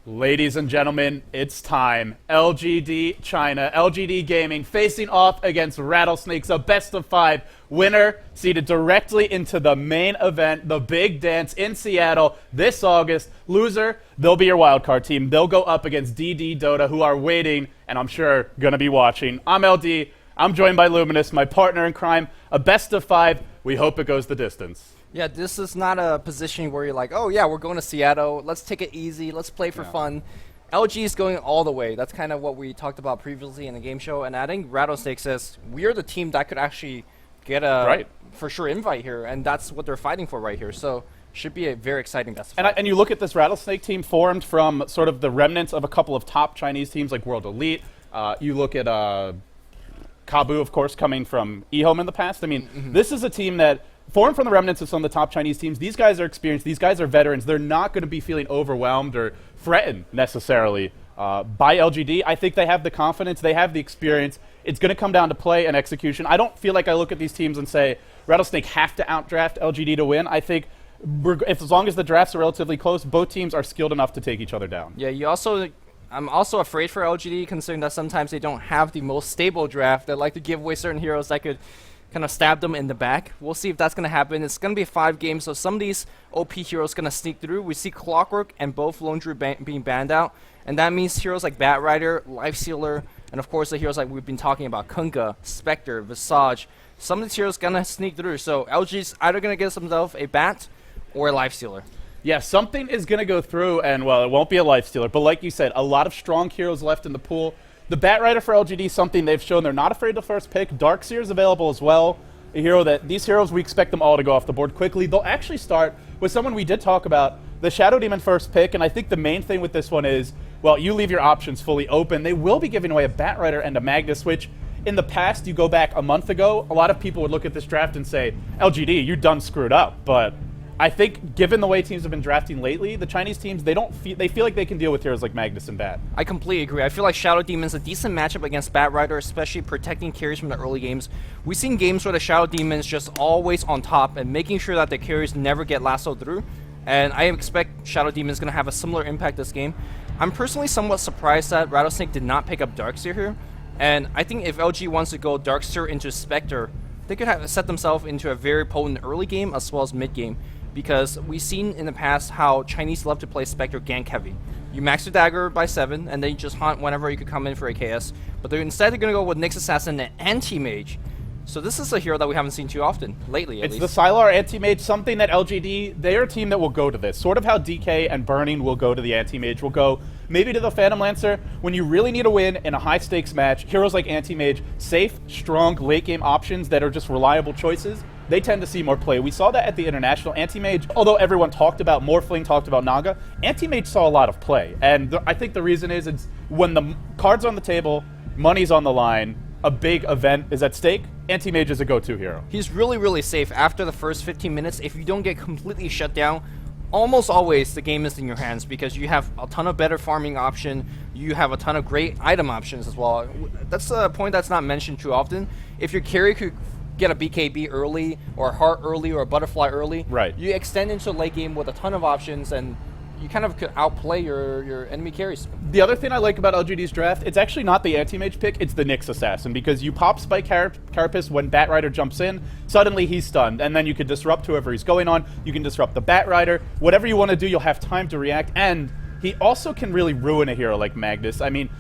Ladies and gentlemen, it's time. LGD China, LGD Gaming facing off against Rattlesnakes, a best-of-5 winner seeded directly into the main event, the big dance in Seattle this August. Loser, they'll be your wildcard team. They'll go up against DD Dota, who are waiting and I'm sure gonna be watching. I'm LD. I'm joined by Luminous, my partner in crime. A best-of-5. We hope it goes the distance. Yeah, this is not a position where you're like, oh yeah, we're going to Seattle, let's take it easy, let's play for fun. LG is going all the way. That's kind of what we talked about previously in the game show, and I think Rattlesnake says we are the team that could actually get a for sure invite here, and that's what they're fighting for right here. So should be a very exciting best of five. And you look at this Rattlesnake team formed from sort of the remnants of a couple of top Chinese teams like World Elite. You look at Kabu, of course, coming from eHome in the past. I mean, this is a team that formed from the remnants of some of the top Chinese teams. These guys are experienced. These guys are veterans. They're not going to be feeling overwhelmed or threatened necessarily by LGD. I think they have the confidence. They have the experience. It's going to come down to play and execution. I don't feel like I look at these teams and say, Rattlesnake have to outdraft LGD to win. I think as long as the drafts are relatively close, both teams are skilled enough to take each other down. Yeah, I'm also afraid for LGD, considering that sometimes they don't have the most stable draft. They like to give away certain heroes that could kind of stab them in the back. We'll see if that's going to happen. It's going to be a 5 game, so some of these OP heroes going to sneak through. We see Clockwork and both Lone Druid being banned out, and that means heroes like Bat Rider, Lifestealer, and of course the heroes like we've been talking about, Kunkka, Spectre, Visage. Some of these heroes going to sneak through, so LG's either going to get themselves a Bat or a Lifestealer. Yeah, something is going to go through, and, well, it won't be a Lifestealer, but like you said, a lot of strong heroes left in the pool. The Bat Rider for LGD is something they've shown they're not afraid to first pick. Darkseer is available as well. A hero that these heroes, we expect them all to go off the board quickly. They'll actually start with someone we did talk about, the Shadow Demon first pick, and I think the main thing with this one is, well, you leave your options fully open. They will be giving away a Bat Rider and a Magnus, which in the past, you go back a month ago, a lot of people would look at this draft and say, LGD, you done screwed up, but I think, given the way teams have been drafting lately, the Chinese teams, they feel like they can deal with heroes like Magnus and Bat. I completely agree. I feel like Shadow Demon's a decent matchup against Bat Rider, especially protecting carries from the early games. We've seen games where the Shadow Demon's just always on top and making sure that the carries never get lassoed through. And I expect Shadow Demon's going to have a similar impact this game. I'm personally somewhat surprised that Rattlesnake did not pick up Darkseer here. And I think if LG wants to go Darkseer into Spectre, they could have set themselves into a very potent early game as well as mid game. Because we've seen in the past how Chinese love to play Spectre gank heavy. You max your dagger by 7, and then you just hunt whenever you could come in for a KS. But instead they're going to go with Nyx Assassin and Anti-Mage. So this is a hero that we haven't seen too often, lately at least. It's the Sylar Anti-Mage, something that LGD, they're a team that will go to this. Sort of how DK and Burning will go to the Anti-Mage, will go maybe to the Phantom Lancer. When you really need a win in a high-stakes match, heroes like Anti-Mage, safe, strong, late-game options that are just reliable choices, they tend to see more play. We saw that at the International. Anti-Mage, although everyone talked about Morphling, talked about Naga, Anti-Mage saw a lot of play. And I think the reason is it's when the cards on the table, money's on the line, a big event is at stake, Anti-Mage is a go-to hero. He's really, really safe after the first 15 minutes. If you don't get completely shut down, almost always the game is in your hands because you have a ton of better farming option, you have a ton of great item options as well. That's a point that's not mentioned too often. If your carry could get a BKB early, or a Heart early, or a Butterfly early, you extend into late game with a ton of options, and you kind of could outplay your enemy carries. The other thing I like about LGD's draft, it's actually not the Anti-Mage pick, it's the Nyx Assassin, because you pop Spike Carapace when Bat Rider jumps in, suddenly he's stunned, and then you can disrupt whoever he's going on, you can disrupt the Bat Rider, whatever you want to do, you'll have time to react, and he also can really ruin a hero like Magnus. I mean,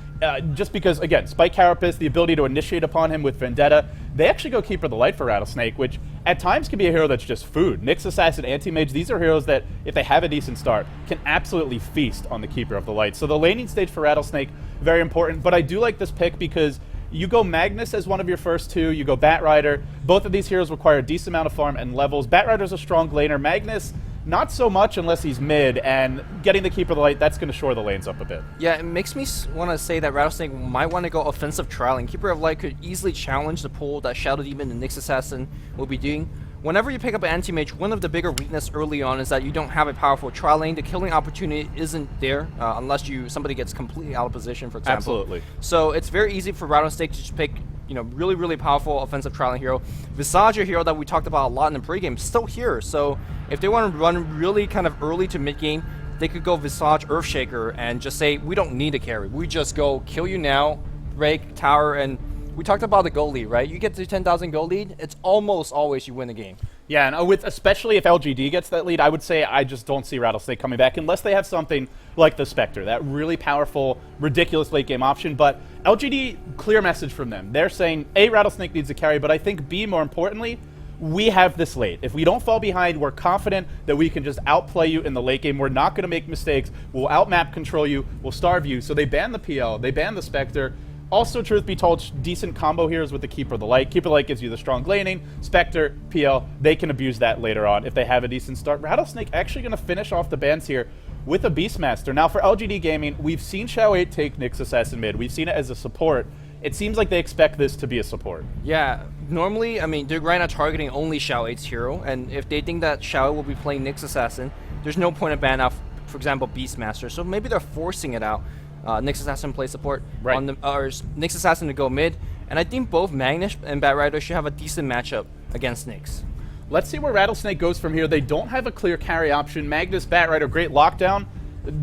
just because, again, Spike Carapace, the ability to initiate upon him with Vendetta, they actually go Keeper of the Light for Rattlesnake, which at times can be a hero that's just food. Nyx Assassin, Anti-Mage, these are heroes that, if they have a decent start, can absolutely feast on the Keeper of the Light. So the laning stage for Rattlesnake, very important, but I do like this pick because you go Magnus as one of your first two, you go Bat Rider. Both of these heroes require a decent amount of farm and levels. Bat Rider's a strong laner. Magnus, not so much unless he's mid, and getting the Keeper of the Light, that's going to shore the lanes up a bit. Yeah, it makes me want to say that Rattlesnake might want to go offensive trialing. Keeper of Light could easily challenge the pull that Shadow Demon and Nyx Assassin will be doing. Whenever you pick up an Anti-Mage, one of the bigger weakness early on is that you don't have a powerful trial lane. The killing opportunity isn't there unless somebody gets completely out of position, for example. Absolutely. So it's very easy for Rattlesnake to just pick really, really powerful offensive trialing hero. Visage, a hero that we talked about a lot in the pregame, still here. So if they want to run really kind of early to mid game, they could go Visage Earthshaker and just say, we don't need a carry. We just go kill you now, break, tower, and we talked about the goal lead, right? You get to 10,000 goal lead, it's almost always you win the game. Yeah, and especially if LGD gets that lead, I would say I just don't see Rattlesnake coming back unless they have something like the Spectre, that really powerful, ridiculous late-game option. But LGD, clear message from them. They're saying, A, Rattlesnake needs a carry, but I think, B, more importantly, we have this late. If we don't fall behind, we're confident that we can just outplay you in the late game. We're not going to make mistakes. We'll outmap control you. We'll starve you. So they ban the PL. They ban the Spectre. Also, truth be told, decent combo here is with the Keeper of the Light. Keeper of the Light gives you the strong laning. Spectre, PL, they can abuse that later on if they have a decent start. Rattlesnake actually going to finish off the bans here with a Beastmaster. Now, for LGD Gaming, we've seen Xiao 8 take Nyx Assassin mid. We've seen it as a support. It seems like they expect this to be a support. Yeah, normally, I mean, they're right now targeting only Xiao 8's hero, and if they think that Xiao 8 will be playing Nyx Assassin, there's no point of ban out, for example, Beastmaster. So maybe they're forcing it out. Nyx Assassin play support, right. on the, or Nyx Assassin to go mid, and I think both Magnus and Batrider should have a decent matchup against Nyx. Let's see where Rattlesnake goes from here. They don't have a clear carry option. Magnus, Batrider, great lockdown.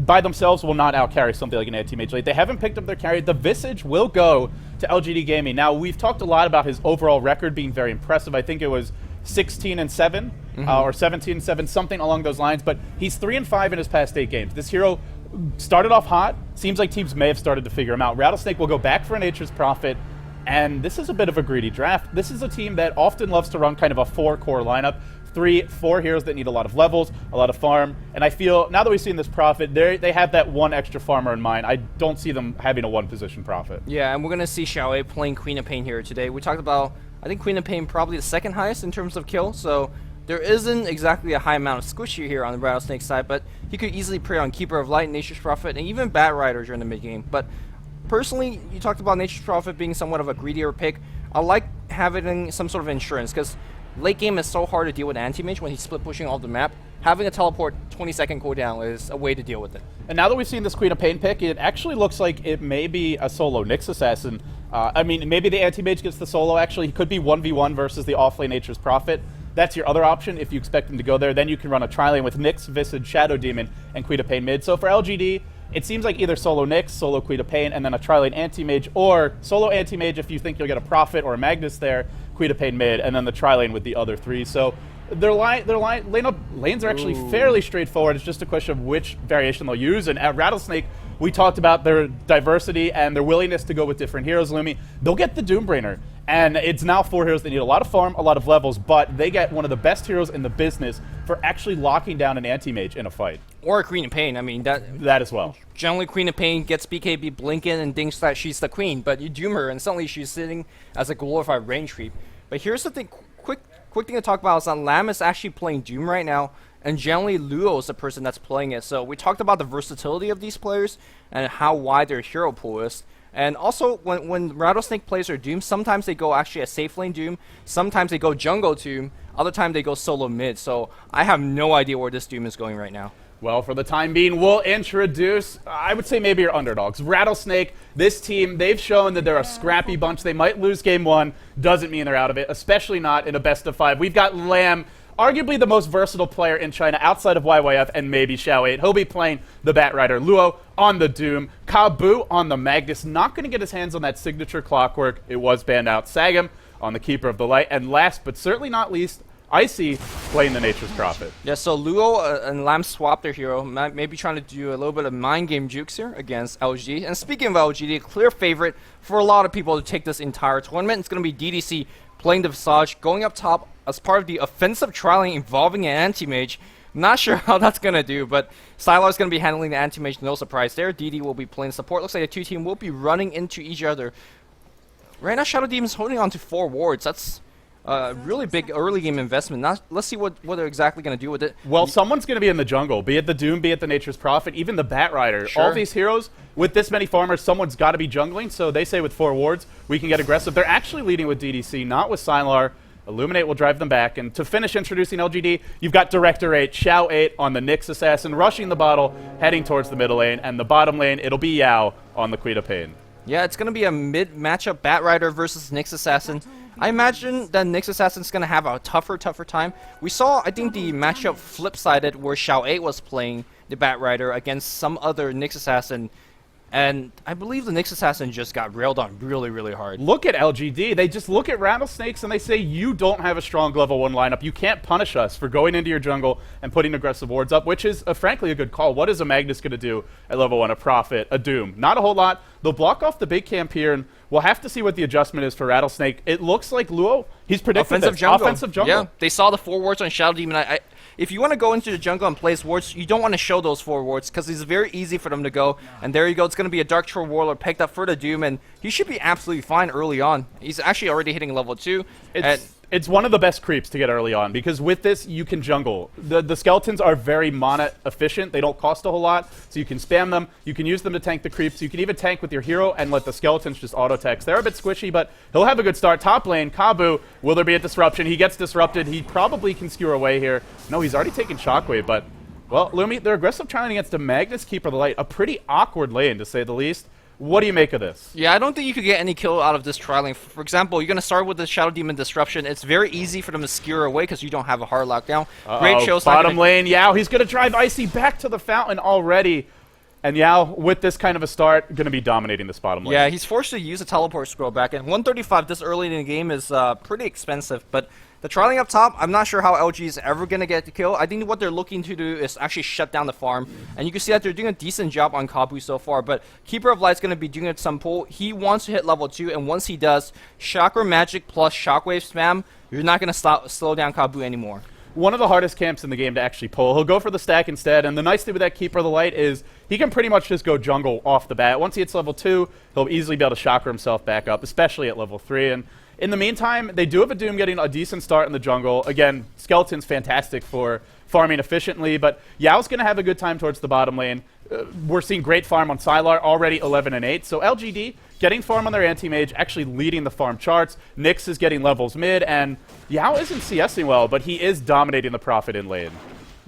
By themselves will not out-carry something like an anti-mage late. They haven't picked up their carry. The Visage will go to LGD Gaming. Now, we've talked a lot about his overall record being very impressive. I think it was 16-7 or 17-7, something along those lines. But he's 3-5 in his past 8 games. This hero started off hot. Seems like teams may have started to figure him out. Rattlesnake will go back for Nature's Prophet. And this is a bit of a greedy draft. This is a team that often loves to run kind of a 4-core lineup. 3-4 heroes that need a lot of levels, a lot of farm, and I feel, now that we've seen this Prophet, they have that one extra farmer in mind. I don't see them having a one-position Prophet. Yeah, and we're going to see Xiao 8 playing Queen of Pain here today. We talked about, I think Queen of Pain probably the second highest in terms of kill, so there isn't exactly a high amount of squishy here on the Rattlesnake side, but he could easily prey on Keeper of Light, Nature's Prophet, and even Batrider during the mid-game. But personally, you talked about Nature's Prophet being somewhat of a greedier pick. I like having some sort of insurance, because late game is so hard to deal with anti-mage when he's split pushing all the map. Having a teleport 20-second cooldown is a way to deal with it. And now that we've seen this Queen of Pain pick, it actually looks like it may be a solo Nyx Assassin. I mean, maybe the anti-mage gets the solo, actually. He could be 1v1 versus the offlane Nature's Prophet. That's your other option if you expect him to go there. Then you can run a tri-lane with Nyx, Visage, Shadow Demon, and Queen of Pain mid. So for LGD, it seems like either solo Nyx, solo Queen of Pain, and then a tri-lane anti-mage, or solo anti-mage if you think you'll get a Prophet or a Magnus there, Queen of Pain mid, and then the tri-lane with the other 3. So their lanes are actually fairly straightforward. It's just a question of which variation they'll use. And at Rattlesnake, we talked about their diversity and their willingness to go with different heroes. Lumi, they'll get the Doombringer. And it's now 4 heroes that need a lot of farm, a lot of levels, but they get one of the best heroes in the business for actually locking down an anti-mage in a fight. Or a Queen of Pain. I mean, that as well. Generally, Queen of Pain gets BKB blinking and thinks that she's the queen, but you doom her, and suddenly she's sitting as a glorified range creep. But here's the thing, quick thing to talk about is that Lam is actually playing Doom right now, and generally Luo is the person that's playing it. So we talked about the versatility of these players and how wide their hero pool is. And also, when Rattlesnake plays their Doom, sometimes they go actually a safe lane Doom, sometimes they go jungle Doom, other time they go solo mid. So I have no idea where this Doom is going right now. Well, for the time being, we'll introduce, I would say maybe your underdogs. Rattlesnake, this team, they've shown that they're a scrappy bunch. They might lose game 1, doesn't mean they're out of it, especially not in a best of 5. We've got Lam, arguably the most versatile player in China outside of YYF and maybe Xiao 8. He'll be playing the Batrider. Luo on the Doom. Kabu on the Magnus. Not going to get his hands on that signature Clockwork. It was banned out. Sagam on the Keeper of the Light. And last but certainly not least, Icy playing the Nature's Prophet. Yeah, so Luo and Lam swapped their hero, maybe trying to do a little bit of mind game jukes here against LGD. And speaking of LGD, a clear favorite for a lot of people to take this entire tournament. It's going to be DDC playing the Visage, going up top as part of the offensive trialing involving an anti-mage. Not sure how that's going to do, but Sylar is going to be handling the anti-mage, no surprise there. DD will be playing support. Looks like the two teams will be running into each other. Right now, Shadow Demon's holding on to 4 wards. That's really big early game investment. Now, let's see what they're exactly going to do with it. Well, someone's going to be in the jungle, be it the Doom, be it the Nature's Prophet, even the Batrider. Sure. All these heroes, with this many farmers, someone's got to be jungling, so they say with 4 wards, we can get aggressive. They're actually leading with DDC, not with Sylar. Illuminate will drive them back, and to finish introducing LGD, you've got Director 8, Xiao 8 on the Nyx Assassin, rushing the bottle, heading towards the middle lane, and the bottom lane, it'll be Yao on the Queen of Pain. Yeah, it's going to be a mid matchup, Batrider versus Nyx Assassin. I imagine that Nyx Assassin's gonna have a tougher time. We saw, I think, the matchup flip-sided where Xiao 8 was playing the Batrider against some other Nyx Assassin, and I believe the Nyx Assassin just got railed on really hard. Look at LGD. They just look at Rattlesnakes and they say, you don't have a strong level 1 lineup. You can't punish us for going into your jungle and putting aggressive wards up, which is, frankly, a good call. What is a Magnus going to do at level 1? A Prophet, a Doom? Not a whole lot. They'll block off the big camp here, and we'll have to see what the adjustment is for Rattlesnake. It looks like Luo, he's predicted Offensive this. jungle. Offensive jungle. Yeah, they saw the 4 wards on Shadow Demon. If you want to go into the jungle and place wards, you don't want to show those 4 wards because it's very easy for them to go. And there you go. It's going to be a Dark Troll Warlord picked up for the Doom, and he should be absolutely fine early on. He's actually already hitting level 2. It's one of the best creeps to get early on because with this, you can jungle. The skeletons are very mana efficient. They don't cost a whole lot, so you can spam them. You can use them to tank the creeps. You can even tank with your hero and let the skeletons just auto-text. They're a bit squishy, but he'll have a good start. Top lane, Kabu, will there be a disruption? He gets disrupted. He probably can skewer away here. No, he's already taken Shockwave, but, well, Lumi, they're aggressive trying against a Magnus Keeper of the Light, a pretty awkward lane, to say the least. What do you make of this? Yeah, I don't think you could get any kill out of this trialing. For example, you're going to start with the Shadow Demon Disruption. It's very easy for them to skewer away because you don't have a hard lockdown. Great show. Bottom lane, Yao. He's going to drive Icy back to the fountain already. And Yao, with this kind of a start, going to be dominating this bottom lane. Yeah, he's forced to use a teleport scroll back. And 135 this early in the game is pretty expensive. But the trialing up top, I'm not sure how LG is ever going to get the kill. I think what they're looking to do is actually shut down the farm. And you can see that they're doing a decent job on Kabu so far. But Keeper of Light's going to be doing it some pull. He wants to hit level 2. And once he does, Chakra Magic plus Shockwave spam, you're not going to slow down Kabu anymore. One of the hardest camps in the game to actually pull. He'll go for the stack instead, and the nice thing with that Keeper of the Light is he can pretty much just go jungle off the bat. Once he hits level 2, he'll easily be able to chakra himself back up, especially at level 3. And in the meantime, they do have a Doom getting a decent start in the jungle. Again, Skeleton's fantastic for farming efficiently, but Yao's going to have a good time towards the bottom lane. We're seeing great farm on Sylar, already 11 and 8. So LGD getting farm on their anti-mage, actually leading the farm charts. Nyx is getting levels mid, and Yao isn't CSing well, but he is dominating the Prophet in lane.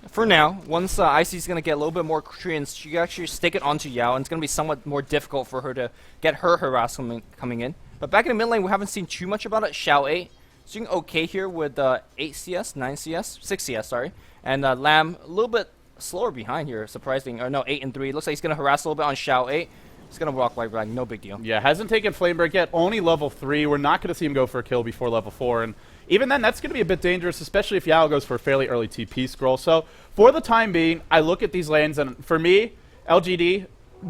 For now, once Icy's going to get a little bit more treants, she can actually stick it onto Yao, and it's going to be somewhat more difficult for her to get her harassment coming in. But back in the mid lane, we haven't seen too much about it. Xiao 8 is doing okay here with 8 CS, 9 CS, 6 CS, sorry. And Lamb a little bit slower behind here, surprising. Or no, 8 and 3. Looks like he's going to harass a little bit on Xiao 8. He's going to walk White Rag, no big deal. Yeah, hasn't taken Flame Break yet, only level 3. We're not going to see him go for a kill before level 4. And even then, that's going to be a bit dangerous, especially if Yao goes for a fairly early TP scroll. So for the time being, I look at these lanes, and for me, LGD,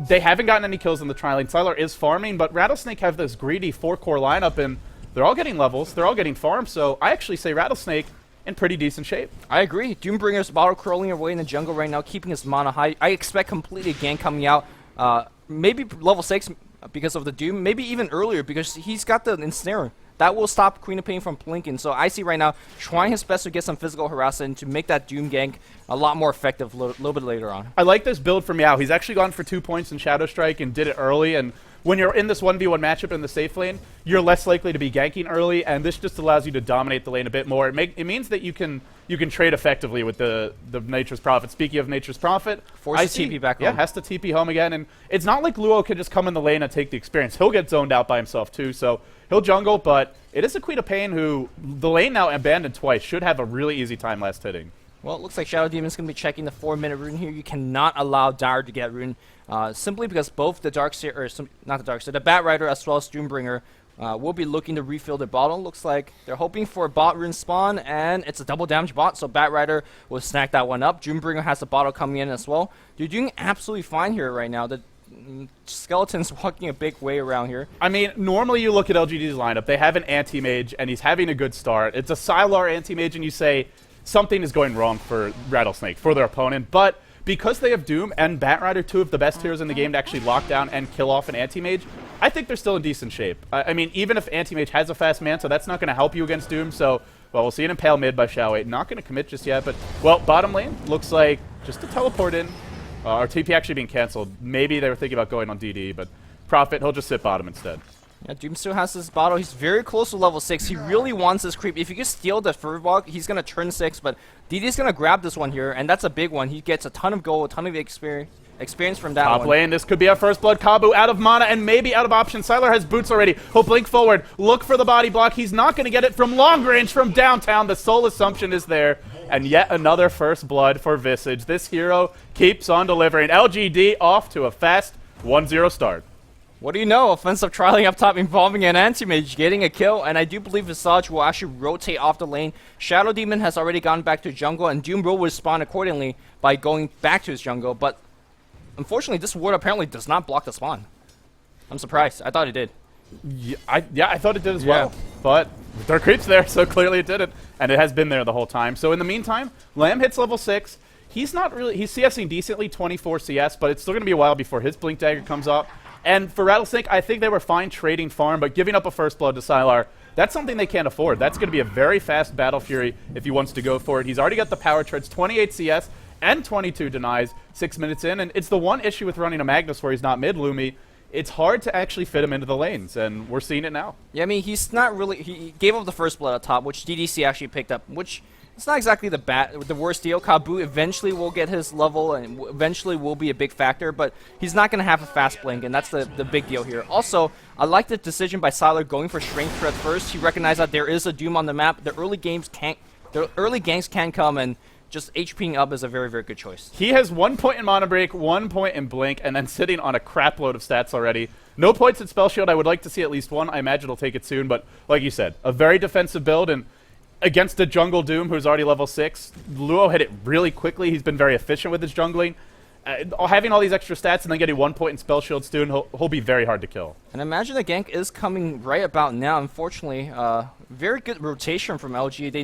they haven't gotten any kills in the tri lane. Sylar is farming, but Rattlesnake have this greedy 4-core lineup, and they're all getting levels. They're all getting farms. So I actually say Rattlesnake in pretty decent shape. I agree. Doombringer's bottle crawling away in the jungle right now, keeping his mana high. I expect completely gank coming out. Maybe level 6 because of the Doom. Maybe even earlier because he's got the Ensnare. That will stop Queen of Pain from blinking. So I see right now trying his best to get some physical harassment to make that Doom gank a lot more effective a little bit later on. I like this build from Yao. He's actually gone for 2 points in Shadow Strike and did it early. And when you're in this 1v1 matchup in the safe lane, you're less likely to be ganking early, and this just allows you to dominate the lane a bit more. It means that you can trade effectively with the Nature's Prophet. Speaking of Nature's Prophet, forces TP back home. Yeah, has to TP home again, and it's not like Luo can just come in the lane and take the experience. He'll get zoned out by himself too, so he'll jungle, but it is a Queen of Pain who the lane now abandoned twice. Should have a really easy time last hitting. Well, it looks like Shadow Demon's going to be checking the 4-minute rune here. You cannot allow Dire to get rune, simply because both the Darkseer, or not the Darkseer, the Batrider as well as Doombringer will be looking to refill their bottle. Looks like they're hoping for a bot rune spawn, and it's a double damage bot, so Batrider will snack that one up. Doombringer has a bottle coming in as well. They're doing absolutely fine here right now. The Skeleton's walking a big way around here. I mean, normally you look at LGD's lineup, they have an anti-mage, and he's having a good start. It's a Sylar anti-mage, and you say something is going wrong for Rattlesnake, for their opponent, but because they have Doom and Batrider, 2 of the best heroes in the game to actually lock down and kill off an anti-mage, I think they're still in decent shape. I mean, even if anti-mage has a fast man, so that's not going to help you against Doom, so, well, we'll see an Impale mid by Xiao 8. Not going to commit just yet, but, well, bottom lane looks like just to teleport in. Our TP actually being canceled. Maybe they were thinking about going on DD, but Prophet, he'll just sit bottom instead. Yeah, Doom still has this bottle. He's very close to level 6. He really wants this creep. If you can steal the Furbolg, he's going to turn 6, but DD's going to grab this one here, and that's a big one. He gets a ton of gold, a ton of experience from that Top one. lane, this could be our first blood. Kabu out of mana and maybe out of options. Sylar has boots already. He'll blink forward, look for the body block. He's not going to get it from long range from downtown. The Soul Assumption is there. And yet another first blood for Visage. This hero keeps on delivering. LGD off to a fast 1-0 start. What do you know? Offensive trialing up top involving an anti-mage getting a kill, and I do believe Visage will actually rotate off the lane. Shadow Demon has already gone back to jungle, and Doom will respond accordingly by going back to his jungle, but unfortunately this ward apparently does not block the spawn. I'm surprised. I thought it did. Yeah, I thought it did as well, but there are creeps there, so clearly it didn't, and it has been there the whole time. So in the meantime, Lamb hits level 6. He's CSing decently, 24 CS, but it's still going to be a while before his Blink Dagger comes up. And for Rattlesnake, I think they were fine trading farm, but giving up a first blood to Sylar, that's something they can't afford. That's going to be a very fast Battle Fury if he wants to go for it. He's already got the power treads, 28 CS and 22 denies 6 minutes in, and it's the one issue with running a Magnus where he's not mid-Lumi. It's hard to actually fit him into the lanes, and we're seeing it now. Yeah, I mean, he's not really... He gave up the first blood at top, which DDC actually picked up, which... It's not exactly the worst deal. Kabu eventually will get his level and eventually will be a big factor, but he's not going to have a fast blink, and that's the big deal here. Also, I like the decision by Sylar going for strength threat first. He recognized that there is a Doom on the map. The early ganks can come, and just HPing up is a very, very good choice. He has 1 point in Mana Break, 1 point in Blink, and then sitting on a crap load of stats already. No points in Spell Shield. I would like to see at least one. I imagine he'll take it soon, but like you said, a very defensive build, and against a jungle Doom who's already level 6, Luo hit it really quickly. He's been very efficient with his jungling. Having all these extra stats and then getting 1 point in Spell Shield soon, he'll be very hard to kill. And imagine the gank is coming right about now. Unfortunately, very good rotation from LG. They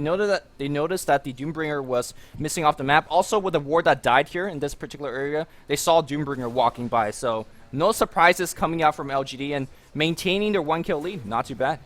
noticed that the Doombringer was missing off the map. Also, with the ward that died here in this particular area, they saw Doombringer walking by. So no surprises coming out from LGD, and maintaining their 1-kill lead. Not too bad.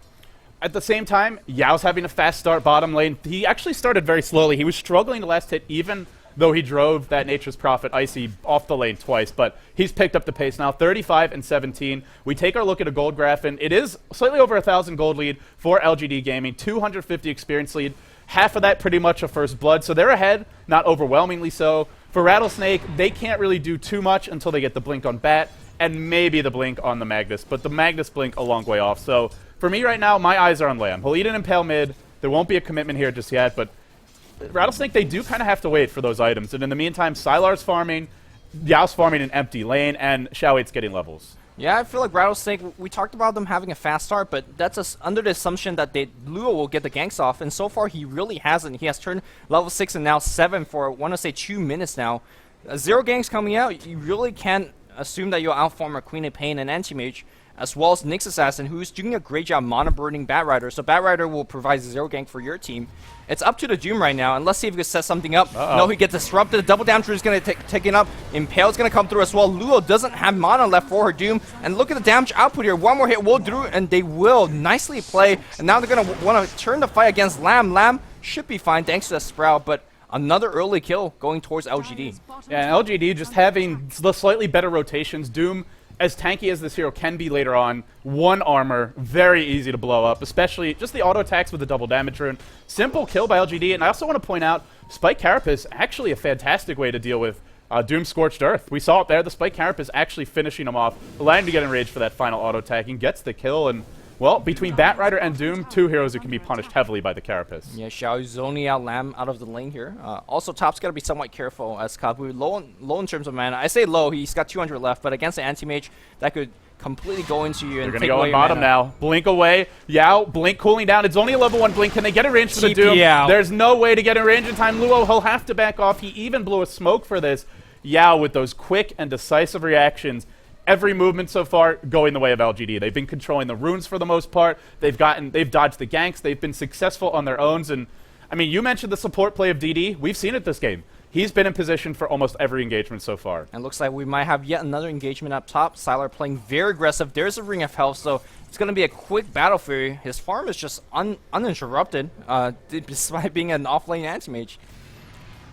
At the same time, Yao's having a fast start bottom lane. He actually started very slowly. He was struggling to last hit, even though he drove that Nature's Prophet Icy off the lane twice. But he's picked up the pace now, 35 and 17. We take our look at a gold graph, and it is slightly over 1,000 gold lead for LGD Gaming, 250 experience lead. Half of that pretty much a first blood, so they're ahead, not overwhelmingly so. For Rattlesnake, they can't really do too much until they get the blink on Bat, and maybe the blink on the Magnus, but the Magnus blink a long way off. So for me right now, my eyes are on Lamb. He'll eat an Impale mid. There won't be a commitment here just yet, but Rattlesnake, they do kind of have to wait for those items. And in the meantime, Sylar's farming, Yao's farming an empty lane, and Xiao8's getting levels. Yeah, I feel like Rattlesnake, we talked about them having a fast start, but that's under the assumption that Luo will get the ganks off, and so far he really hasn't. He has turned level 6 and now 7 for, I want to say, 2 minutes now. 0 ganks coming out, you really can't assume that you'll outfarm a Queen of Pain and Anti-Mage, as well as Nyx Assassin, who's doing a great job mono-burning Batrider. So Batrider will provide 0 gank for your team. It's up to the Doom right now, and let's see if he can set something up. No, he gets disrupted. The double damage is going to take it up. Impale's going to come through as well. Luo doesn't have mana left for her Doom, and look at the damage output here. One more hit will through, and they will nicely play. And now they're going to want to turn the fight against Lamb. Lamb should be fine thanks to the Sprout, but another early kill going towards LGD. Yeah, and LGD just having the slightly better rotations. Doom, as tanky as this hero can be later on, 1 armor, very easy to blow up, especially just the auto attacks with the double damage rune. Simple kill by LGD, and I also want to point out, Spike Carapace, actually a fantastic way to deal with Doom Scorched Earth. We saw it there, the Spike Carapace actually finishing him off, allowing him to get enraged for that final auto attack, and gets the kill, and well, between Batrider and Doom, 2 heroes who can be punished heavily by the Carapace. Yeah, Xiao zoning out Lamb out of the lane here. Also, top's got to be somewhat careful as Kabu low in terms of mana. I say low, he's got 200 left, but against the Anti-Mage, that could completely go into you and They're take going to away go on bottom mana. now. Blink away. Yao, Blink cooling down. It's only a level 1 Blink. Can they get a range for the Doom? TP. There's no way to get a range in time. Luo, he'll have to back off. He even blew a smoke for this. Yao with those quick and decisive reactions. Every movement so far going the way of LGD. They've been controlling the runes for the most part. They've dodged the ganks. They've been successful on their own. And I mean, you mentioned the support play of DD. We've seen it this game. He's been in position for almost every engagement so far. And looks like we might have yet another engagement up top. Sylar playing very aggressive. There's a Ring of Health, so it's going to be a quick battle fury. His farm is just uninterrupted, despite being an off-lane anti-mage.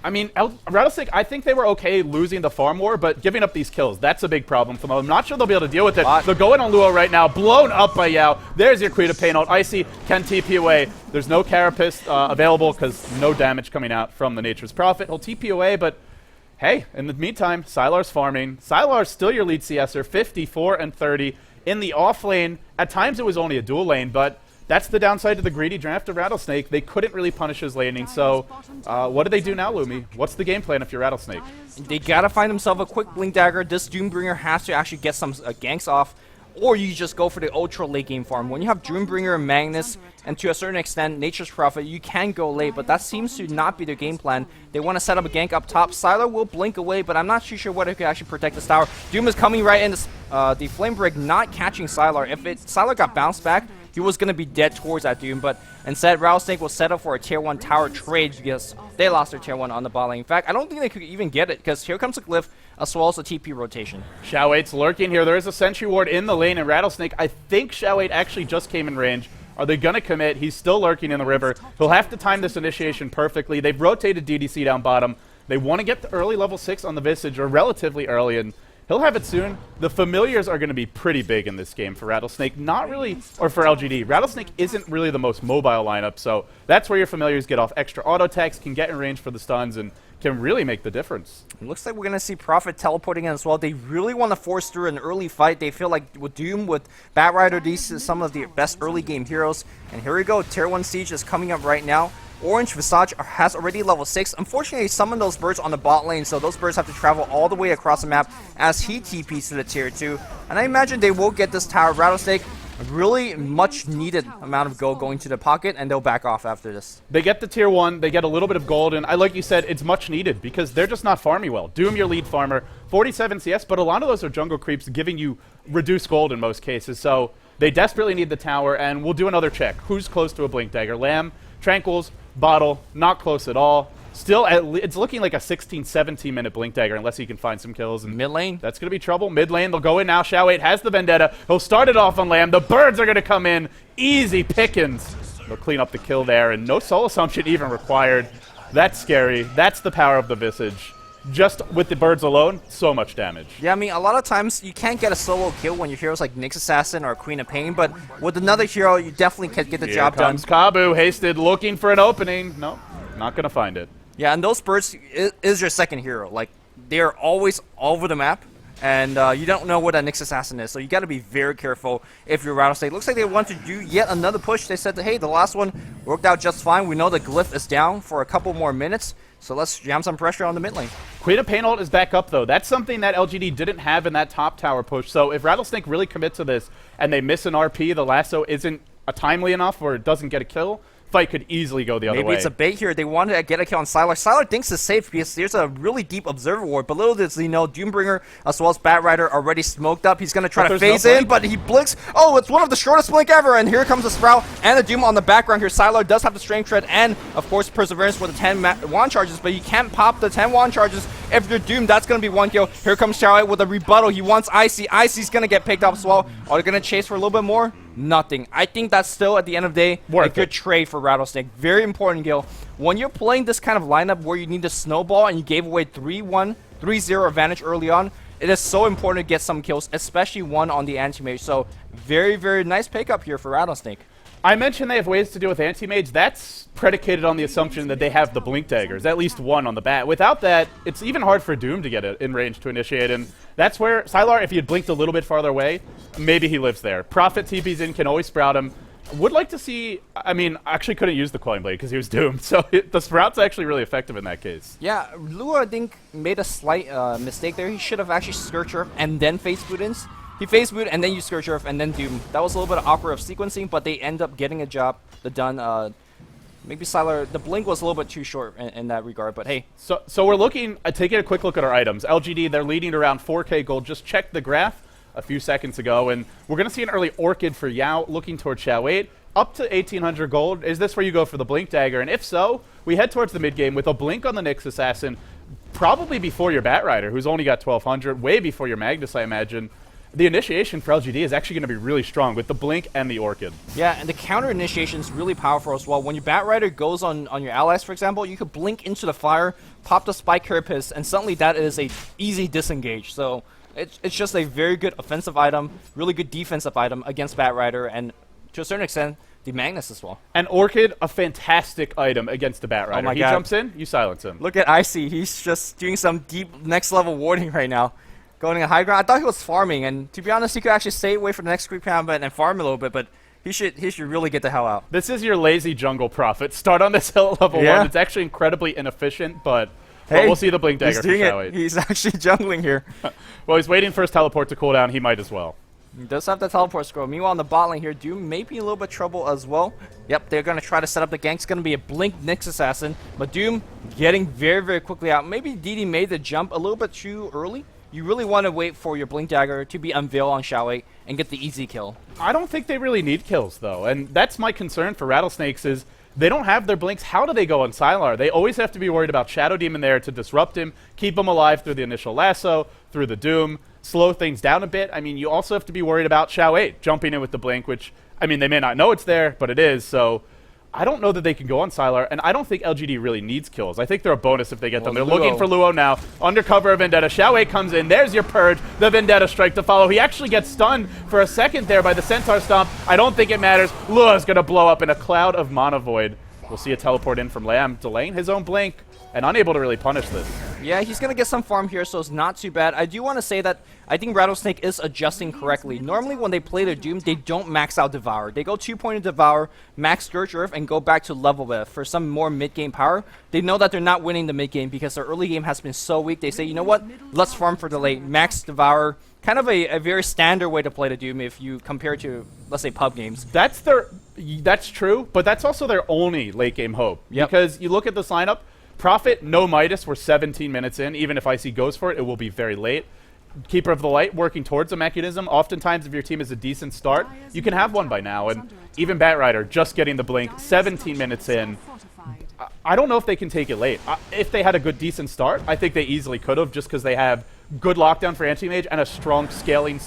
I mean, Rattlesnake, I think they were okay losing the farm war, but giving up these kills, that's a big problem for them. I'm not sure they'll be able to deal with it. They're going on Luo right now, blown up by Yao. There's your Queen of Pain ult. Icy can TP away. There's no Carapace available because no damage coming out from the Nature's Prophet. He'll TP away, but hey, in the meantime, Sylar's farming. Sylar's still your lead CSer, 54 and 30. In the off lane, at times it was only a dual lane, but that's the downside to the greedy draft of Rattlesnake. They couldn't really punish his laning, so what do they do now, Lumi? What's the game plan if you're Rattlesnake? They gotta find themselves a quick Blink Dagger. This Doombringer has to actually get some ganks off, or you just go for the ultra late game farm. When you have Doombringer, Magnus, and to a certain extent Nature's Prophet, you can go late, but that seems to not be their game plan. They want to set up a gank up top. Sylar will blink away, but I'm not too sure whether he can actually protect this tower. Doom is coming right in. The Flame Break not catching Sylar. If Sylar got bounced back, he was going to be dead towards that Doom, but instead Rattlesnake will set up for a tier 1 tower trade because they lost their tier 1 on the bot lane. In fact, I don't think they could even get it because here comes a Glyph as well as a TP rotation. Xiao8's lurking here. There is a Sentry Ward in the lane, and Rattlesnake, I think Xiao8 actually just came in range. Are they going to commit? He's still lurking in the river. He'll have to time this initiation perfectly. They've rotated DDC down bottom. They want to get the early level 6 on the Visage, or relatively early, and he'll have it soon. The Familiars are going to be pretty big in this game for Rattlesnake. Not really, or for LGD. Rattlesnake isn't really the most mobile lineup, so that's where your Familiars get off extra auto attacks, can get in range for the stuns, and can really make the difference. It looks like we're going to see Prophet teleporting in as well. They really want to force through an early fight. They feel like with Doom, with Batrider, these are some of the best early game heroes. And here we go. Tier 1 Siege is coming up right now. Orange Visage has already level 6. Unfortunately, he summoned those birds on the bot lane, so those birds have to travel all the way across the map as he TPs to the tier 2. And I imagine they will get this tower. Rattlesnake, a really much needed amount of gold going to the pocket, and they'll back off after this. They get the tier 1, they get a little bit of gold, and like you said, it's much needed because they're just not farming well. Doom, your lead farmer, 47 CS, but a lot of those are jungle creeps giving you reduced gold in most cases, so they desperately need the tower, and we'll do another check. Who's close to a Blink Dagger? Lamb, Tranquils, Bottle, not close at all. Still, it's looking like a 16, 17 minute Blink Dagger unless he can find some kills. And mid lane? That's going to be trouble. Mid lane, they'll go in now. Xiao8 has the Vendetta. He'll start it off on Lamb. The birds are going to come in. Easy pickings. They'll clean up the kill there, and no soul assumption even required. That's scary. That's the power of the Visage. Just with the birds alone, so much damage. Yeah, I mean, a lot of times you can't get a solo kill when your hero's like Nyx Assassin or Queen of Pain, but with another hero, you definitely can get the job done. Here comes Kabu, hasted, looking for an opening. No, not going to find it. Yeah, and those birds is your second hero. Like, they're always all over the map, and you don't know what a Nyx Assassin is, so you got to be very careful if you're Rattlesnake. Looks like they want to do yet another push. They said that, hey, the last one worked out just fine. We know the Glyph is down for a couple more minutes, so let's jam some pressure on the mid lane. Queen of Pain ult is back up, though. That's something that LGD didn't have in that top tower push, so if Rattlesnake really commit to this and they miss an RP, the lasso isn't timely enough or it doesn't get a kill, fight could easily go the other way. Maybe it's a bait here. They want to get a kill on Sylar. Sylar thinks it's safe because there's a really deep observer ward, but little does he know, Doombringer as well as Batrider already smoked up. He's going to try to phase in, but he blinks. Oh, it's one of the shortest blink ever, and here comes the Sprout and the Doom on the background here. Sylar does have the Strength Tread and, of course, Perseverance for the 10 wand charges, but you can't pop the 10 wand charges if you're Doom. That's going to be one kill. Here comes Xiao8 with a rebuttal. He wants Icy. Icy's going to get picked up as well. Are they going to chase for a little bit more? Nothing. I think that's still, at the end of the day, a good trade for Rattlesnake. Very important, Gil. When you're playing this kind of lineup where you need to snowball and you gave away 3-1, 3-0 advantage early on, it is so important to get some kills, especially one on the anti-mage. So, very, very nice pickup here for Rattlesnake. I mentioned they have ways to deal with anti-mage. That's predicated on the assumption that they have the Blink Daggers, at least one on the bat. Without that, it's even hard for Doom to get it in range to initiate, and that's where Sylar, if he had blinked a little bit farther away, maybe he lives there. Prophet TP's in, can always sprout him. Would like to see, I mean, actually couldn't use the Coin Blade because he was doomed, so the Sprout's actually really effective in that case. Yeah, Lua, I think, made a slight mistake there. He should have actually Scourge Earth and then Face Bootins. He Face Boot and then you Scourge Earth and then Doom. That was a little bit awkward of sequencing, but they end up getting a job done. Maybe Sylar, the blink was a little bit too short in that regard, but hey. So we're looking, taking a quick look at our items. LGD, they're leading around 4k gold. Just checked the graph a few seconds ago, and we're going to see an early Orchid for Yao looking towards Xiao8. Up to 1800 gold. Is this where you go for the Blink Dagger? And if so, we head towards the mid game with a blink on the Nyx Assassin, probably before your Batrider, who's only got 1200, way before your Magnus, I imagine. the initiation for LGD is actually going to be really strong with the Blink and the Orchid. Yeah, and the counter initiation is really powerful as well. When your Batrider goes on your allies, for example, you could blink into the fire, pop the Spike Carapace, and suddenly that is a easy disengage. So it's just a very good offensive item, really good defensive item against Batrider, and to a certain extent, the Magnus as well. And Orchid, a fantastic item against the Batrider. Oh my he God. jumps in, you silence him. Look at Icy. He's just doing some deep next level warding right now. Going to high ground. I thought he was farming, and to be honest, he could actually stay away from the next creep combat and farm a little bit, but he should really get the hell out. This is your lazy jungle prophet. Start on this hill at level 1. It's actually incredibly inefficient, but well, we'll see the Blink Dagger he's doing for it. He's actually jungling here. Well, he's waiting for his teleport to cool down. He might as well. He does have the teleport scroll. Meanwhile, on the bot lane here, Doom may be in a little bit of trouble as well. Yep, they're going to try to set up the gank. It's going to be a Blink Nyx Assassin, but Doom getting very, very quickly out. Maybe DD made the jump a little bit too early. You really want to wait for your Blink Dagger to be unveiled on Xiaowei and get the easy kill. I don't think they really need kills, though, and that's my concern for Rattlesnakes is they don't have their blinks. How do they go on Sylar? They always have to be worried about Shadow Demon there to disrupt him, keep him alive through the initial lasso, through the Doom, slow things down a bit. I mean, you also have to be worried about Xiaowei jumping in with the blink, which, I mean, they may not know it's there, but it is, so I don't know that they can go on Sylar, and I don't think LGD really needs kills. I think they're a bonus if they get them. They're looking for Luo now. Undercover of Vendetta. Xiaowei comes in. There's your Purge. The Vendetta strike to follow. He actually gets stunned for a second there by the Centaur Stomp. I don't think it matters. Luo's going to blow up in a cloud of Mana Void. We'll see a teleport in from Lamb, delaying his own blink, and unable to really punish this. Yeah, he's going to get some farm here, so it's not too bad. I do want to say that I think Rattlesnake is adjusting correctly. Normally, when they play their Doom, they don't max out Devour. They go 2-pointed Devour, max Scourge Earth, and go back to level with for some more mid-game power. They know that they're not winning the mid-game because their early game has been so weak. They say, you know what, let's farm for the late. Max Devour, kind of a very standard way to play the Doom if you compare to, let's say, pub games. That's true, but that's also their only late-game hope. Yep. Because you look at this lineup, Prophet, no Midas, we're 17 minutes in. Even if Icy goes for it, it will be very late. Keeper of the Light working towards a mechanism. Oftentimes, if your team is a decent start, you can have one by now. And even Batrider just getting the blink, 17 minutes in. I don't know if they can take it late. If they had a good, decent start, I think they easily could have, just because they have good lockdown for Anti-Mage and a strong scaling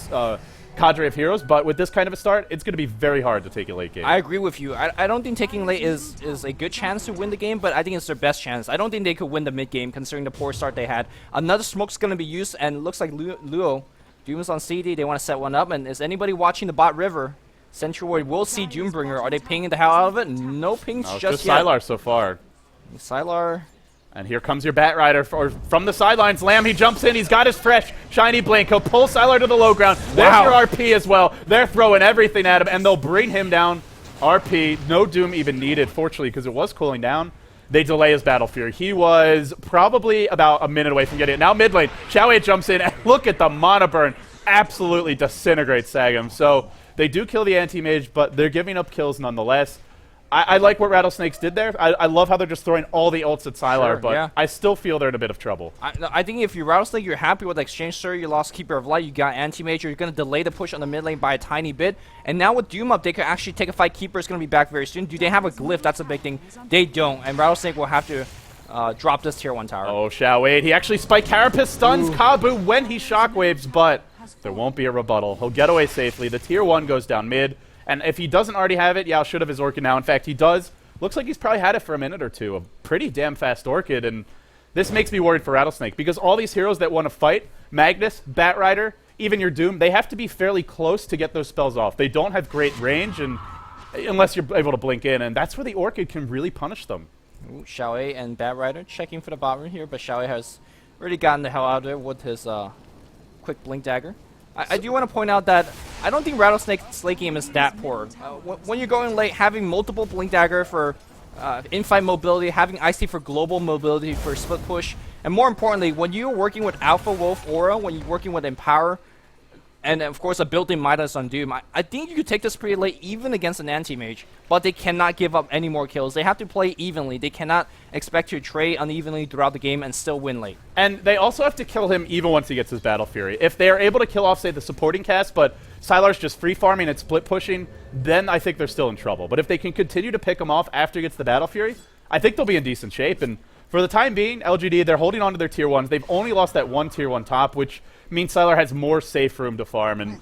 cadre of heroes, but with this kind of a start, it's going to be very hard to take it late game. I agree with you. I don't think taking late is a good chance to win the game, but I think it's their best chance. I don't think they could win the mid game considering the poor start they had. Another smoke's going to be used, and it looks like Luo, Doom is on CD. They want to set one up, and is anybody watching the bot river? Centroid will see Doombringer. Are they pinging the hell out of it? No pings just yet. Sylar so far. Sylar. And here comes your Batrider from the sidelines. Lamb, he jumps in. He's got his fresh, shiny blink. He'll pull Sylar to the low ground. There's your RP as well. They're throwing everything at him, and they'll bring him down. RP, no Doom even needed, fortunately, because it was cooling down. They delay his Battle Fury. He was probably about a minute away from getting it. Now mid lane, Xiaowei jumps in, and look at the Mana Burn. Absolutely disintegrates Sagam. So they do kill the Anti-Mage, but they're giving up kills nonetheless. I like what Rattlesnakes did there. I love how they're just throwing all the ults at Sylar, but yeah. I still feel they're in a bit of trouble. I think if you're Rattlesnake, you're happy with Exchange Sir, you lost Keeper of Light, you got Anti-Mage, you're going to delay the push on the mid lane by a tiny bit. And now with Doom up, they could actually take a fight. Keeper is going to be back very soon. Do they have a glyph? That's a big thing. They don't, and Rattlesnake will have to drop this tier 1 tower. Oh, Xiaowei. He actually Spike Carapace stuns Kabu when he shockwaves, but there won't be a rebuttal. He'll get away safely. The tier 1 goes down mid, and if he doesn't already have it, Yao should have his Orchid now. In fact, he does. Looks like he's probably had it for a minute or two. A pretty damn fast Orchid, and this makes me worried for Rattlesnake, because all these heroes that want to fight, Magnus, Batrider, even your Doom, they have to be fairly close to get those spells off. They don't have great range, and unless you're able to blink in, and that's where the Orchid can really punish them. Ooh, Xiaowei and Batrider checking for the bot room here, but Xiaowei has already gotten the hell out of there with his quick blink dagger. I do want to point out that I don't think Rattlesnake's late game is that poor. When you're going late, having multiple Blink Dagger for in-fight mobility, having Icy for global mobility for split push, and more importantly, when you're working with Alpha Wolf Aura, when you're working with Empower, and of course a built-in Midas on Doom, I think you could take this pretty late even against an Anti-Mage, but they cannot give up any more kills. They have to play evenly. They cannot expect to trade unevenly throughout the game and still win late. And they also have to kill him even once he gets his Battle Fury. If they are able to kill off, say, the supporting cast, but Sylar's just free farming and split pushing, then I think they're still in trouble. But if they can continue to pick him off after he gets the Battle Fury, I think they'll be in decent shape. And For the time being, LGD, they're holding on to their tier 1s. They've only lost that one tier 1 top, which means Sylar has more safe room to farm. And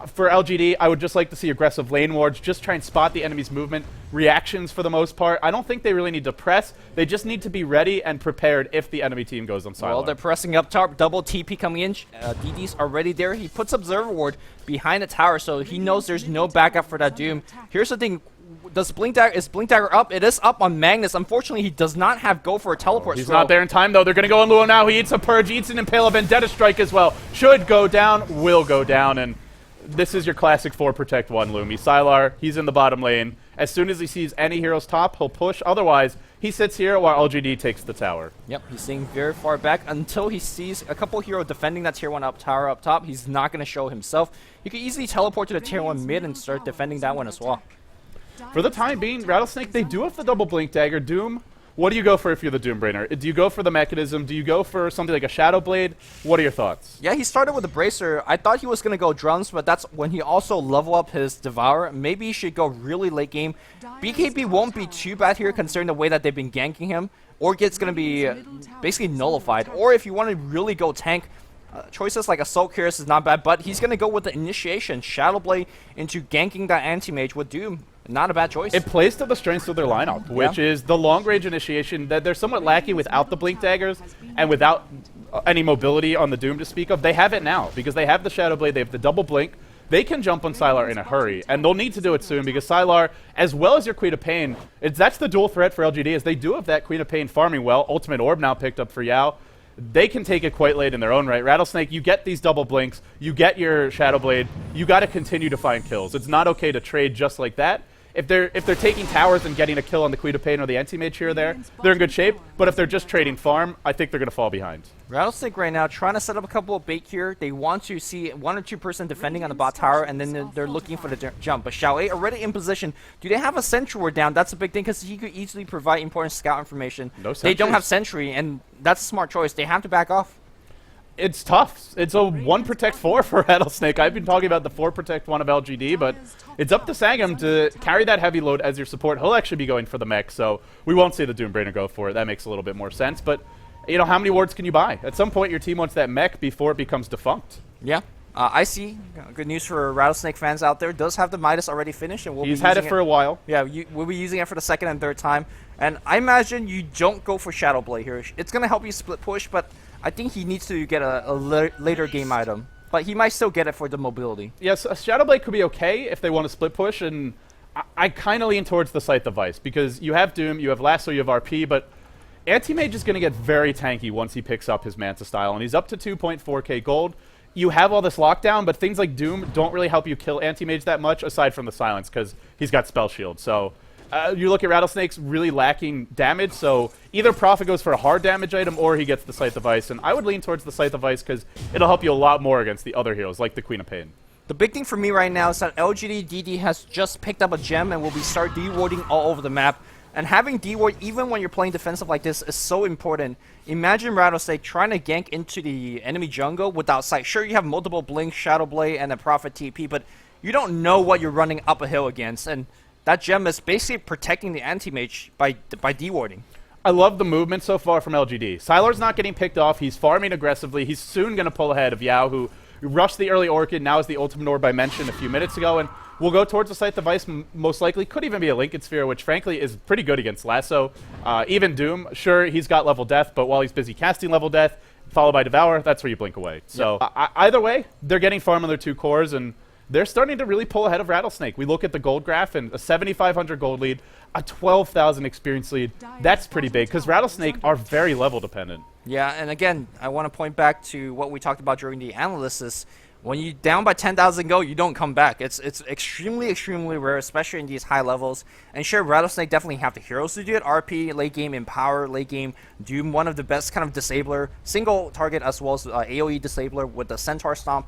for LGD, I would just like to see aggressive lane wards, just try and spot the enemy's movement, reactions for the most part. I don't think they really need to press. They just need to be ready and prepared if the enemy team goes on Sylar. Well, they're pressing up top, double TP coming in. DD's already there. He puts Observer Ward behind the tower, so he knows there's no backup for that Doom. Here's the thing. Is Blink Dagger up? It is up on Magnus. Unfortunately, he does not have go for a teleport. He's not there in time, though. They're going to go on Luo now. He eats a Purge, eats an Impale, a Vendetta Strike as well. Should go down, will go down, and this is your classic 4 protect 1 Lumi. Sylar, he's in the bottom lane. As soon as he sees any heroes top, he'll push. Otherwise, he sits here while LGD takes the tower. Yep, he's staying very far back until he sees a couple heroes defending that tier 1 tower up top. He's not going to show himself. He could easily teleport to the tier 1 mid and start defending that one as well. For the time being, Rattlesnake, they do have the double Blink Dagger. Doom, what do you go for if you're the Doombrainer? Do you go for the mechanism? Do you go for something like a Shadow Blade? What are your thoughts? Yeah, he started with a Bracer. I thought he was going to go drums, but that's when he also level up his Devour. Maybe he should go really late game. BKB won't be too bad here considering the way that they've been ganking him. Orchid's going to be basically nullified. Or if you want to really go tank, choices like Assault Cuirass is not bad, but he's going to go with the Initiation, Shadow Blade into ganking that Anti-Mage with Doom. Not a bad choice. It plays to the strengths of their lineup, which is the long-range initiation that they're somewhat lacking without the Blink Daggers and without any mobility on the Doom to speak of. They have it now because they have the Shadow Blade, they have the double Blink. They can jump on Sylar in a hurry, and they'll need to do it soon because Sylar, as well as your Queen of Pain, that's the dual threat for LGD, is they do have that Queen of Pain farming well. Ultimate Orb now picked up for Yao. They can take it quite late in their own right. Rattlesnake, you get these double blinks, you get your Shadow Blade, you got to continue to find kills. It's not okay to trade just like that. If they're taking towers and getting a kill on the Queen of Pain or the Anti-Mage here or there, they're in good shape. But if they're just trading farm, I think they're going to fall behind. Rattlesnake right now trying to set up a couple of bait here. They want to see 1 or 2 person defending on the bot tower, and then they're looking for the jump. But Xiao A already in position. Do they have a Sentry Ward down? That's a big thing because he could easily provide important scout information. No sentries. They don't have Sentry, and that's a smart choice. They have to back off. It's tough. It's a 1 protect 4 for Rattlesnake. I've been talking about the 4 protect 1 of LGD, but it's up to Sangam to carry that heavy load as your support. He'll actually be going for the mech, so we won't see the Doombrainer go for it. That makes a little bit more sense, but you know, how many wards can you buy? At some point, your team wants that mech before it becomes defunct. Yeah. I see. Good news for Rattlesnake fans out there. Does have the Midas already finished, and He's had it for a while. Yeah, we'll be using it for the 2nd and 3rd time. And I imagine you don't go for Shadow Blade here. It's going to help you split push, but I think he needs to get a later game item. But he might still get it for the mobility. Yes, a Shadow Blade could be okay if they want to split push, and I kind of lean towards the Scythe of Vice, because you have Doom, you have Lasso, you have RP, but Anti-Mage is going to get very tanky once he picks up his Manta style, and he's up to 2.4k gold. You have all this lockdown, but things like Doom don't really help you kill Anti-Mage that much, aside from the silence, because he's got Spell Shield. So you look at Rattlesnake's really lacking damage, so either Prophet goes for a hard damage item, or he gets the Scythe of Ice, and I would lean towards the Scythe of Ice, because it'll help you a lot more against the other heroes, like the Queen of Pain. The big thing for me right now is that LGD DD has just picked up a gem and will be start de-warding all over the map. And having D-ward, even when you're playing defensive like this, is so important. Imagine Rattlesnake trying to gank into the enemy jungle without sight. Sure, you have multiple Blink, Shadow Blade, and a Prophet TP, but you don't know what you're running up a hill against. And that gem is basically protecting the anti-mage by D-warding. I love the movement so far from LGD. Sylar's not getting picked off. He's farming aggressively. He's soon going to pull ahead of Yao, who rushed the early Orchid, now is the Ultimate Orb I mentioned a few minutes ago, and we'll go towards the Scythe of Ice, most likely. Could even be a Lincoln Sphere, which frankly is pretty good against Lasso. Even Doom, sure, he's got level death, but while he's busy casting level death, followed by Devour, that's where you blink away. So either way, they're getting farm on their 2 cores, and they're starting to really pull ahead of Rattlesnake. We look at the gold graph, and a 7,500 gold lead, a 12,000 experience lead. That's pretty big, because Rattlesnake are very level dependent. Yeah, and again, I want to point back to what we talked about during the analysis. When you're down by 10,000 gold, you don't come back. It's extremely, extremely rare, especially in these high levels. And sure, Rattlesnake definitely have the heroes to do it. RP, late game, Empower, late game, Doom, one of the best kind of disabler. Single target as well as AoE disabler with the Centaur Stomp.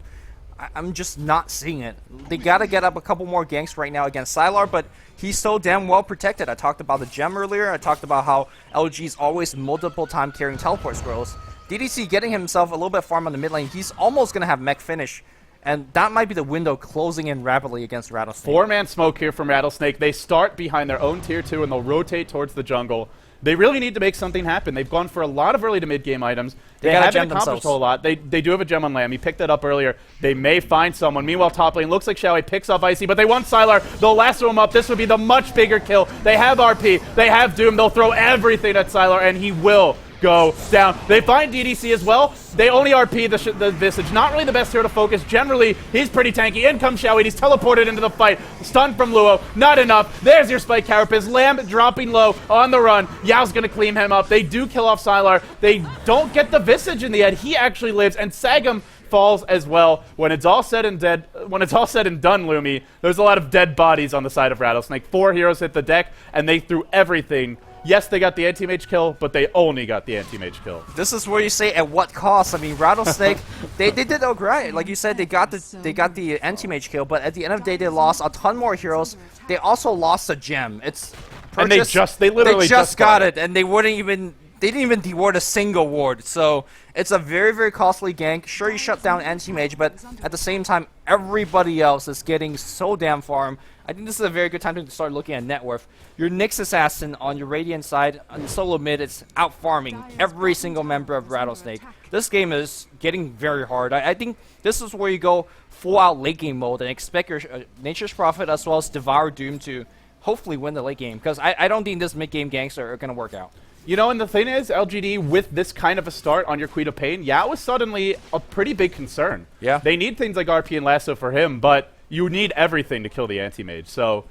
I'm just not seeing it. They got to get up a couple more ganks right now against Sylar, but he's so damn well protected. I talked about the gem earlier. I talked about how LG's always multiple time carrying teleport scrolls. DDC getting himself a little bit farm on the mid lane. He's almost going to have mech finish, and that might be the window closing in rapidly against Rattlesnake. 4-man smoke here from Rattlesnake. They start behind their own tier 2, and they'll rotate towards the jungle. They really need to make something happen. They've gone for a lot of early to mid game items. They gotta haven't gem accomplished themselves. a whole lot. They do have a gem on Lamb. He picked that up earlier. They may find someone. Meanwhile, top lane looks like Xiaowei picks up Icy, but they want Sylar. They'll lasso him up. This would be the much bigger kill. They have RP. They have Doom. They'll throw everything at Sylar, and he will go down. They find DDC as well. They only RP the Visage. Not really the best hero to focus. Generally, he's pretty tanky. In comes Xiaowei. He's teleported into the fight. Stun from Luo. Not enough. There's your Spike Carapace. Lamb dropping low on the run. Yao's going to clean him up. They do kill off Sylar. They don't get the Visage in the end. He actually lives, and Sagam falls as well. When it's all said and done, Lumi, there's a lot of dead bodies on the side of Rattlesnake. 4 heroes hit the deck, and they threw everything. Yes, they got the anti-mage kill, but they only got the anti-mage kill. This is where you say at what cost. I mean, Rattlesnake, they did alright. Like you said, they got the anti-mage kill, but at the end of the day, they lost a ton more heroes. They also lost a gem. It's purchased, and they literally just got it, and they didn't even deward a single ward. So it's a very, very costly gank. Sure, you shut down anti-mage, but at the same time, everybody else is getting so damn farm. I think this is a very good time to start looking at net worth. Your Nyx Assassin on your Radiant side, on the solo mid, it's out farming every single member of Rattlesnake. This game is getting very hard. I think this is where you go full out late game mode and expect your Nature's Prophet as well as Devour Doom to hopefully win the late game, because I don't think this mid game ganks are going to work out. You know, and the thing is, LGD, with this kind of a start on your Queen of Pain, Yao is suddenly a pretty big concern. Yeah. They need things like RP and Lasso for him, but you need everything to kill the anti-mage. So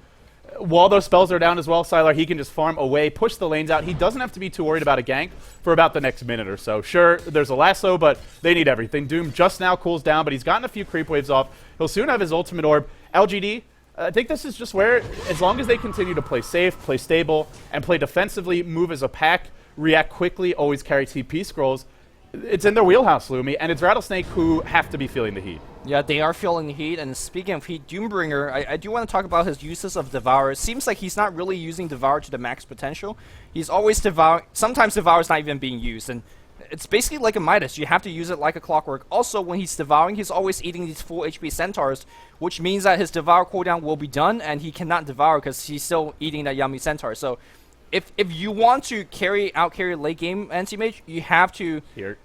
while those spells are down as well, Sylar, he can just farm away, push the lanes out. He doesn't have to be too worried about a gank for about the next minute or so. Sure, there's a Lasso, but they need everything. Doom just now cools down, but he's gotten a few creep waves off. He'll soon have his ultimate orb. LGD, I think this is just where, as long as they continue to play safe, play stable, and play defensively, move as a pack, react quickly, always carry TP scrolls, it's in their wheelhouse, Lumi, and it's Rattlesnake who have to be feeling the heat. Yeah, they are feeling the heat, and speaking of heat, Doombringer, I do want to talk about his uses of Devour. It seems like he's not really using Devour to the max potential. He's always sometimes Devour is not even being used, and it's basically like a Midas. You have to use it like a clockwork. Also, when he's devouring, he's always eating these full HP Centaurs, which means that his Devour cooldown will be done, and he cannot Devour because he's still eating that yummy Centaur. So if you want to carry late game anti-mage, you have to... Here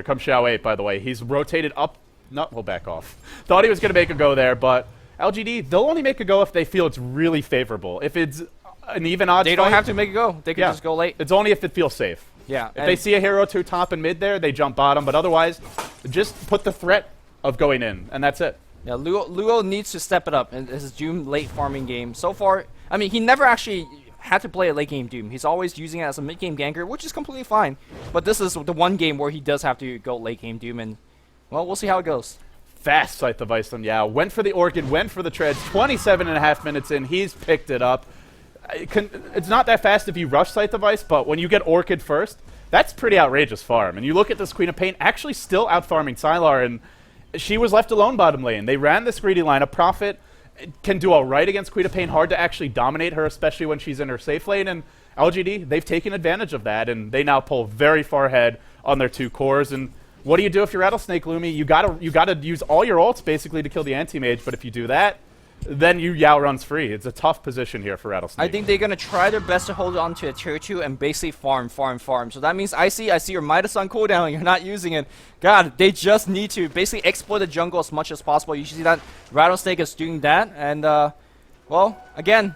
comes Xiao 8, by the way. He's rotated up. No, we'll back off. Thought he was going to make a go there, but LGD, they'll only make a go if they feel it's really favorable. If it's an even odds They don't have to make a go. They can just go late. It's only if it feels safe. Yeah. If they see a hero to top and mid there, they jump bottom, but otherwise, just put the threat of going in, and that's it. Yeah, Luo needs to step it up in his Doom late farming game. So far, I mean, he never actually had to play a late game Doom. He's always using it as a mid game ganker, which is completely fine. But this is the one game where he does have to go late game Doom, and well, we'll see how it goes. Fast Scythe of Ice on Yao. Went for the Orchid, went for the Treads. 27.5 minutes in, he's picked it up. It's not that fast if you rush Scythe of Ice, but when you get Orchid first, that's pretty outrageous farm. And you look at this Queen of Pain actually still out-farming Sylar, and she was left alone bottom lane. They ran this greedy line. A Prophet can do all right against Queen of Pain. Hard to actually dominate her, especially when she's in her safe lane. And LGD, they've taken advantage of that, and they now pull very far ahead on their 2 cores. And what do you do if you're Rattlesnake, Lumi? You gotta use all your ults basically to kill the anti-mage. But if you do that, then Yao runs free. It's a tough position here for Rattlesnake. I think they're gonna try their best to hold on to a tier 2 and basically farm. So that means I see your Midas on cooldown. You're not using it. God, they just need to basically exploit the jungle as much as possible. You see that Rattlesnake is doing that, and well, again,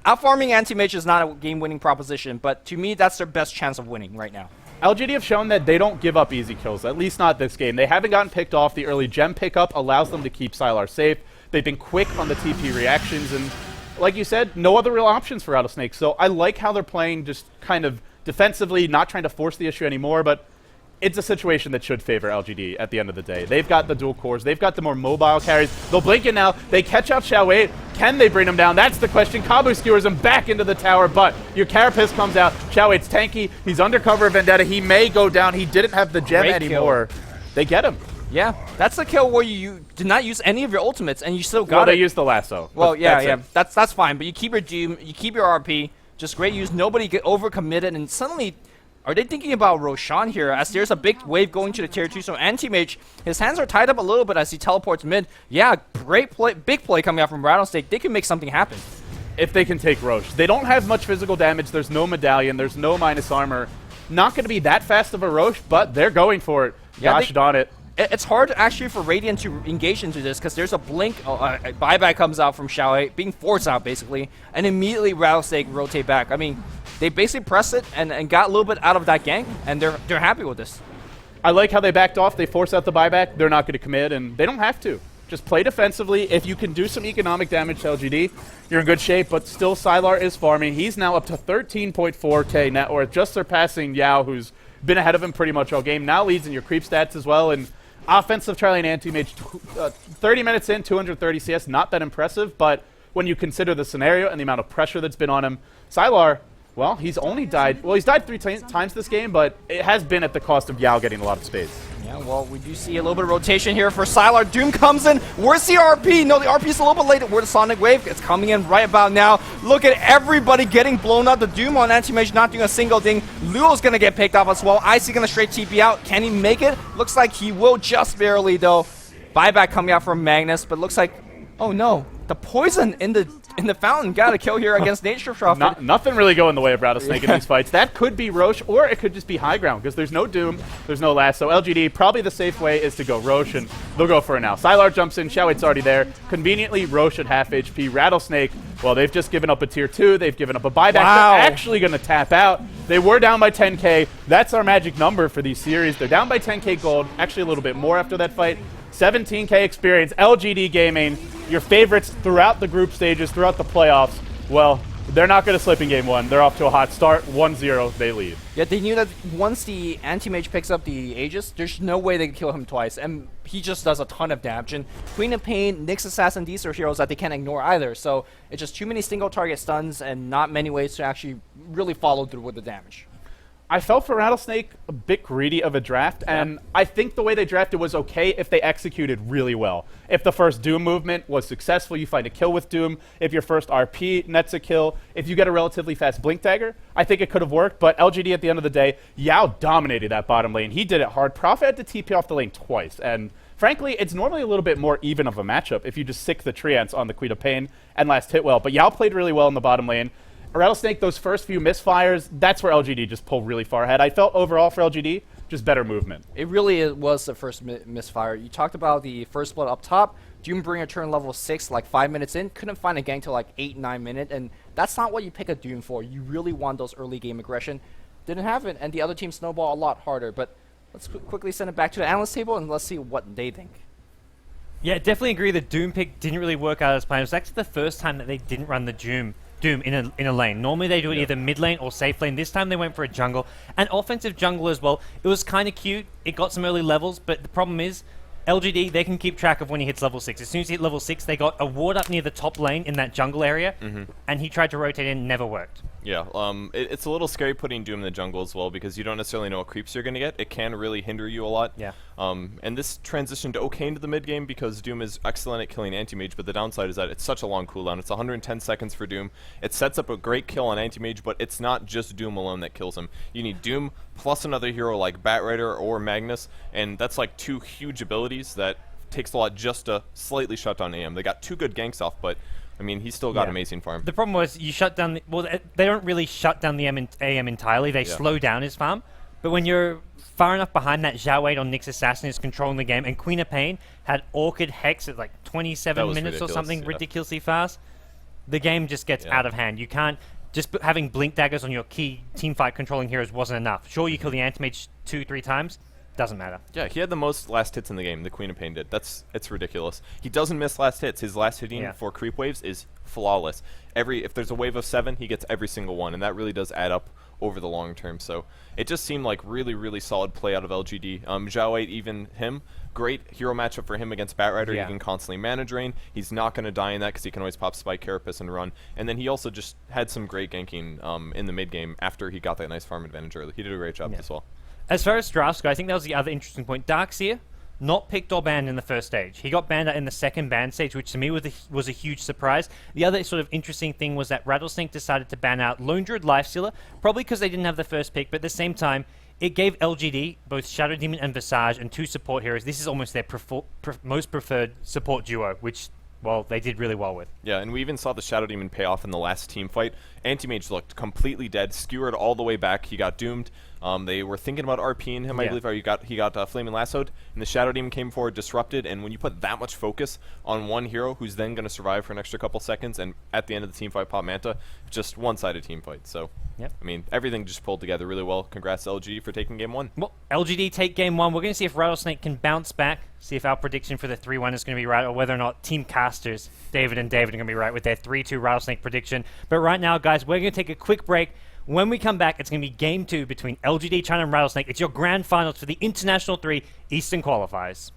out-farming anti-mage is not a game-winning proposition, but to me, that's their best chance of winning right now. LGD have shown that they don't give up easy kills, at least not this game. They haven't gotten picked off. The early gem pickup allows them to keep Sylar safe. They've been quick on the TP reactions, and like you said, no other real options for Rattlesnake. So I like how they're playing just kind of defensively, not trying to force the issue anymore, but it's a situation that should favor LGD at the end of the day. They've got the dual cores. They've got the more mobile carries. They'll blink in now. They catch out Xiao Wei. Can they bring him down? That's the question. Kabu skewers him back into the tower, but your Carapace comes out. Xiao Wei's tanky. He's under cover of Vendetta. He may go down. He didn't have the gem Great anymore. Kill. They get him. Yeah, that's the kill where you did not use any of your ultimates, and you still got well, it. they used the lasso. Well, yeah, that's fine. But you keep your Doom, you keep your RP, just great use. Nobody get overcommitted, and suddenly, are they thinking about Roshan here? As there's a big wave going to the tier 2, so anti-mage, his hands are tied up a little bit as he teleports mid. Yeah, great play, big play coming out from Rattlesnake. They can make something happen. if they can take Roche. They don't have much physical damage. There's no medallion. There's no minus armor. Not going to be that fast of a Roche, but they're going for it. Yeah, Gosh darn it. It's hard actually for Radiant to engage into this because there's a blink. A buyback comes out from Xiao, being forced out basically, and immediately Rattlesnake rotate back. I mean, they basically pressed it and got a little bit out of that gank, and they're happy with this. I like how they backed off. They force out the buyback. They're not going to commit, and they don't have to. Just play defensively. If you can do some economic damage to LGD, you're in good shape, but still Sylar is farming. He's now up to 13.4k net worth, just surpassing Yao, who's been ahead of him pretty much all game. Now leads in your creep stats as well, and offensive Charlie anti-mage, 30 minutes in, 230 CS, not that impressive, but when you consider the scenario and the amount of pressure that's been on him, Sylar, well, he's only died, well, he's died 3 times this game, but it has been at the cost of Yao getting a lot of space. Yeah, well, we do see a little bit of rotation here for Sylar. Doom comes in. Where's the RP? No, the RP is a little bit late. Where's the Sonic Wave? It's coming in right about now. Look at everybody getting blown up. The Doom on Anti-Mage not doing a single thing. Luo's going to get picked off as well. Icy going to straight TP out. Can he make it? Looks like he will just barely, though. Buyback coming out from Magnus, but looks like, oh no, the poison in the fountain got a kill here against Nature Shuffle. Nothing really going the way of Rattlesnake in these fights. That could be Roche, or it could just be high ground, because there's no Doom, there's no last. So LGD, probably the safe way is to go Roche, and they'll go for it now. Sylar jumps in, Xiaowe's already there. Conveniently, Roche at half HP. Rattlesnake, well, they've just given up a tier 2. They've given up a buyback. Wow. They're actually going to tap out. They were down by 10k. That's our magic number for these series. They're down by 10k gold, actually a little bit more after that fight. 17k experience, LGD Gaming, your favorites throughout the group stages, throughout the playoffs. Well, they're not going to slip in game 1. They're off to a hot start. 1-0, they lead. Yeah, they knew that once the Anti-Mage picks up the Aegis, there's no way they can kill him twice, and he just does a ton of damage. And Queen of Pain, Nyx Assassin, these are heroes that they can't ignore either, so it's just too many single target stuns and not many ways to actually really follow through with the damage. I felt for Rattlesnake a bit greedy of a draft, and I think the way they drafted was okay if they executed really well. If the first Doom movement was successful, you find a kill with Doom. If your first RP nets a kill, if you get a relatively fast Blink Dagger, I think it could have worked, but LGD at the end of the day, Yao dominated that bottom lane. He did it hard. Prophet had to TP off the lane twice, and frankly, it's normally a little bit more even of a matchup if you just sick the Treants on the Queen of Pain and last hit well, but Yao played really well in the bottom lane. Rattlesnake, those first few misfires, that's where LGD just pulled really far ahead. I felt overall for LGD, just better movement. It really was the first misfire. You talked about the first blood up top. Doombringer turn level 6 like 5 minutes in. Couldn't find a gank till like 8-9 minutes, and that's not what you pick a Doom for. You really want those early game aggression. Didn't have it, and the other team snowball a lot harder. But let's quickly send it back to the analyst table, and let's see what they think. Yeah, definitely agree the Doom pick didn't really work out as planned. It was actually the first time that they didn't run the Doom in a lane. Normally they do it either mid lane or safe lane. This time they went for a jungle. And offensive jungle as well. It was kind of cute. It got some early levels, but the problem is LGD, they can keep track of when he hits level 6. As soon as he hit level 6, they got a ward up near the top lane in that jungle area, and he tried to rotate in, never worked. Yeah, it's a little scary putting Doom in the jungle as well because you don't necessarily know what creeps you're going to get. It can really hinder you a lot. Yeah. And this transitioned okay into the mid game because Doom is excellent at killing anti-mage, but the downside is that it's such a long cooldown. It's 110 seconds for Doom. It sets up a great kill on anti-mage, but it's not just Doom alone that kills him. You need Doom plus another hero like Batrider or Magnus, and that's like 2 huge abilities that takes a lot just to slightly shut down AM. They got 2 good ganks off, but I mean, he's still got amazing farm. The problem was you shut down... they don't really shut down the AM entirely. They slow down his farm. But when you're far enough behind that Xiao or Nyx Assassin is controlling the game, and Queen of Pain had Orchid Hex at like 27 minutes or something ridiculously fast, the game just gets out of hand. You can't... Just having Blink Daggers on your key teamfight controlling heroes wasn't enough. Sure, you kill the anti-mage 2-3 times. Doesn't matter. Yeah, he had the most last hits in the game, the Queen of Pain did. It's ridiculous. He doesn't miss last hits. His last hitting for creep waves is flawless. If there's a wave of 7, he gets every single one, and that really does add up over the long term. So it just seemed like really, really solid play out of LGD. Xiao 8, even him, great hero matchup for him against Batrider. He can constantly mana drain. He's not going to die in that because he can always pop Spike Carapace and run. And then he also just had some great ganking in the mid game after he got that nice farm advantage early. He did a great job as well. As far as drafts go, I think that was the other interesting point. Darkseer, not picked or banned in the first stage. He got banned out in the second ban stage, which to me was a huge surprise. The other sort of interesting thing was that Rattlesnake decided to ban out Lone Druid Lifestealer, probably because they didn't have the first pick, but at the same time, it gave LGD both Shadow Demon and Visage and 2 support heroes. This is almost their most preferred support duo, which well, they did really well with. Yeah, and we even saw the Shadow Demon pay off in the last team fight. Anti-Mage looked completely dead, skewered all the way back. He got doomed. They were thinking about RPing him, I believe, or he got Flaming Lassoed, and the Shadow Demon came forward, disrupted, and when you put that much focus on one hero who's then going to survive for an extra couple seconds, and at the end of the team fight pop Manta, just one-sided team fight. So, I mean, everything just pulled together really well. Congrats to LG for taking game 1. Well, LGD take game 1. We're going to see if Rattlesnake can bounce back, see if our prediction for the 3-1 is going to be right, or whether or not Team Casters, David and David, are going to be right with their 3-2 Rattlesnake prediction. But right now, guys, we're going to take a quick break. When we come back, it's going to be Game 2 between LGD China and Rattlesnake. It's your grand finals for the International 3 Eastern Qualifiers.